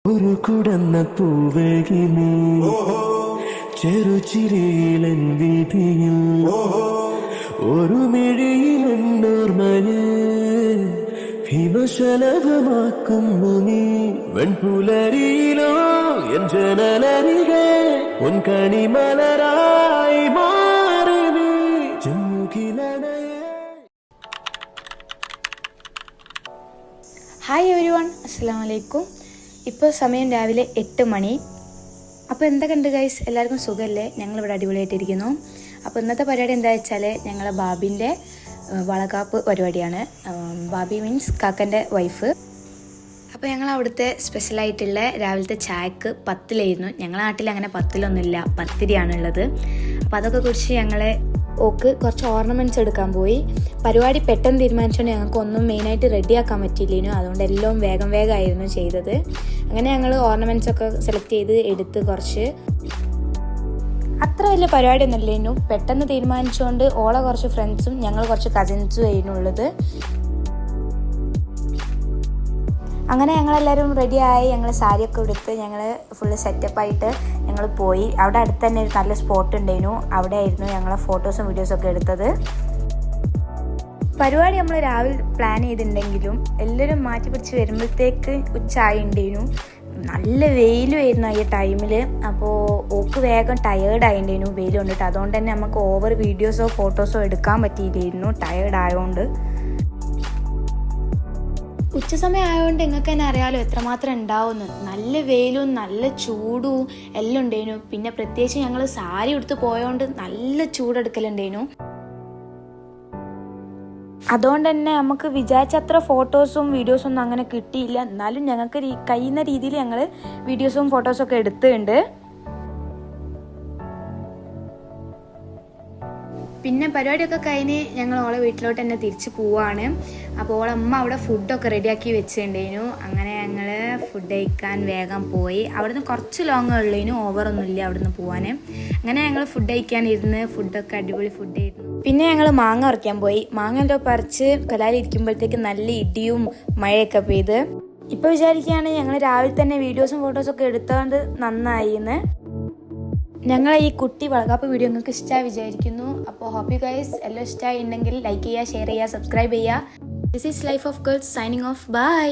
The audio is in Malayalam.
ഒരു കുടന്ന പൂവേകിനി ചെറുചിരിയിലൻ വീതിയിൽ ഒരു മിഴിയിലെന്നോർമയെ ഹിമശലഭമാക്കുന്നു നീ വെൺപുലരിയിലോ എൻ ജനലരികെ ഉൻ കണിമലരായി മാറി നീ ചെമ്മുകിലണയെ. ഹായ് എവരിവൺ, അസ്സലാമു അലൈക്കും. ഇപ്പോൾ സമയം രാവിലെ 8 മണി. അപ്പോൾ എന്തൊക്കെയുണ്ട് ഗൈസ്, എല്ലാവർക്കും സുഖമല്ലേ? ഞങ്ങളിവിടെ അടിപൊളിയായിട്ടിരിക്കുന്നു. അപ്പോൾ ഇന്നത്തെ പരിപാടി എന്താ വെച്ചാൽ ഞങ്ങളെ ബാബിൻ്റെ വളകാപ്പ് പരിപാടിയാണ്. ബാബി മീൻസ് കാക്കൻ്റെ വൈഫ്. അപ്പോൾ ഞങ്ങൾ അവിടുത്തെ സ്പെഷ്യലായിട്ടുള്ള രാവിലത്തെ ചായക്ക് പത്തിലായിരുന്നു. ഞങ്ങളുടെ നാട്ടിൽ അങ്ങനെ പത്തിലൊന്നുമില്ല, പത്തിരിയാണുള്ളത്. അപ്പോൾ അതൊക്കെ കുറിച്ച് ഞങ്ങളെ ഓക്ക് കുറച്ച് ഓർണമെൻറ്റ്സ് എടുക്കാൻ പോയി. പരിപാടി പെട്ടെന്ന് തീരുമാനിച്ചുകൊണ്ട് ഞങ്ങൾക്ക് ഒന്നും മെയിനായിട്ട് റെഡിയാക്കാൻ പറ്റിയില്ലേനു. അതുകൊണ്ട് എല്ലാം വേഗമായിരുന്നു ചെയ്തത്. അങ്ങനെ ഞങ്ങൾ ഓർണമെൻറ്റ്സ് ഒക്കെ സെലക്ട് ചെയ്ത് എടുത്ത് കുറച്ച് അത്ര വലിയ പരിപാടിയൊന്നും ഇല്ലേനു. പെട്ടെന്ന് തീരുമാനിച്ചുകൊണ്ട് ഓളെ കുറച്ച് ഫ്രണ്ട്സും ഞങ്ങൾ കുറച്ച് കസിൻസും ആയിരുന്നു ഉള്ളത്. അങ്ങനെ ഞങ്ങളെല്ലാവരും റെഡിയായി. ഞങ്ങൾ സാരിയൊക്കെ എടുത്ത് ഞങ്ങൾ ഫുള്ള് സെറ്റപ്പായിട്ട് ഞങ്ങൾ പോയി. അവിടെ അടുത്ത് തന്നെ ഒരു നല്ല സ്പോട്ട് ഉണ്ടായിരുന്നു. അവിടെ ആയിരുന്നു ഞങ്ങൾ ഫോട്ടോസും വീഡിയോസൊക്കെ എടുത്തത്. പരിപാടി നമ്മൾ രാവിലെ പ്ലാൻ ചെയ്തിട്ടുണ്ടെങ്കിലും എല്ലാവരും മാറ്റി പിടിച്ച് വരുമ്പോഴത്തേക്ക് ഉച്ചയായി ഉണ്ടായിരുന്നു. നല്ല വെയിലുമായിരുന്നു ഈ ടൈമിൽ. അപ്പോൾ ഓക്ക് വേഗം ടയേർഡായിട്ടുണ്ടായിരുന്നു വെയിൽ കൊണ്ടിട്ട്. അതുകൊണ്ട് തന്നെ നമുക്ക് ഓവർ വീഡിയോസോ ഫോട്ടോസോ എടുക്കാൻ പറ്റിയില്ലായിരുന്നു, ടയേർഡ് ആയതുകൊണ്ട്. ഉച്ചസമയം ആയതുകൊണ്ട് നിങ്ങൾക്ക് തന്നെ അറിയാമല്ലോ എത്രമാത്രം ഉണ്ടാവുമെന്ന്. നല്ല വെയിലും നല്ല ചൂടും എല്ലാം ഉണ്ടായിരുന്നു. പിന്നെ പ്രത്യേകിച്ച് ഞങ്ങൾ സാരി എടുത്ത് പോയതുകൊണ്ട് നല്ല ചൂടെടുക്കലുണ്ടായിരുന്നു. അതുകൊണ്ട് തന്നെ നമുക്ക് വിചാരിച്ചത്ര ഫോട്ടോസും വീഡിയോസും ഒന്നും അങ്ങനെ കിട്ടിയില്ല. എന്നാലും ഞങ്ങൾക്ക് കഴിയുന്ന രീതിയിൽ ഞങ്ങൾ വീഡിയോസും ഫോട്ടോസൊക്കെ എടുത്തിട്ടുണ്ട്. പിന്നെ പരിപാടിയൊക്കെ കഴിഞ്ഞ് ഞങ്ങൾ ഓളെ വീട്ടിലോട്ട് തന്നെ തിരിച്ച് പോവാണ്. അപ്പോൾ ഓളെ അമ്മ അവിടെ ഫുഡൊക്കെ റെഡിയാക്കി വെച്ചിട്ടുണ്ടായിരുന്നു. അങ്ങനെ ഞങ്ങൾ ഫുഡ് കഴിക്കാൻ വേഗം പോയി. അവിടുന്ന് കുറച്ച് ലോങ് ഉള്ളതിന് ഓവറൊന്നുമില്ല അവിടുന്ന് പോകാൻ. അങ്ങനെ ഞങ്ങൾ ഫുഡ് കഴിക്കാനിരുന്ന് ഫുഡൊക്കെ അടിപൊളി ഫുഡ് ആയിരുന്നു. പിന്നെ ഞങ്ങൾ മാങ്ങ പറിക്കാൻ പോയി. മാങ്ങ എന്തോ പറിച്ച് കലാലിരിക്കുമ്പോഴത്തേക്ക് നല്ല ഇടിയും മഴയൊക്കെ പെയ്ത്. ഇപ്പോൾ വിചാരിക്കുകയാണ് ഞങ്ങൾ രാവിലെ തന്നെ വീഡിയോസും ഫോട്ടോസൊക്കെ എടുത്തോണ്ട് നന്നായി എന്ന്. ഞങ്ങളെ ഈ കുട്ടി വളകാപ്പ് വീഡിയോ നിങ്ങൾക്ക് ഇഷ്ടമായി വിചാരിക്കുന്നു. അപ്പോൾ ഹോപ്പ് യു ഗൈസ് എല്ലാം ഇഷ്ടമായി ഉണ്ടെങ്കിൽ ലൈക്ക് ചെയ്യുക, ഷെയർ ചെയ്യുക, സബ്സ്ക്രൈബ് ചെയ്യുക. This is life of girls signing off. By.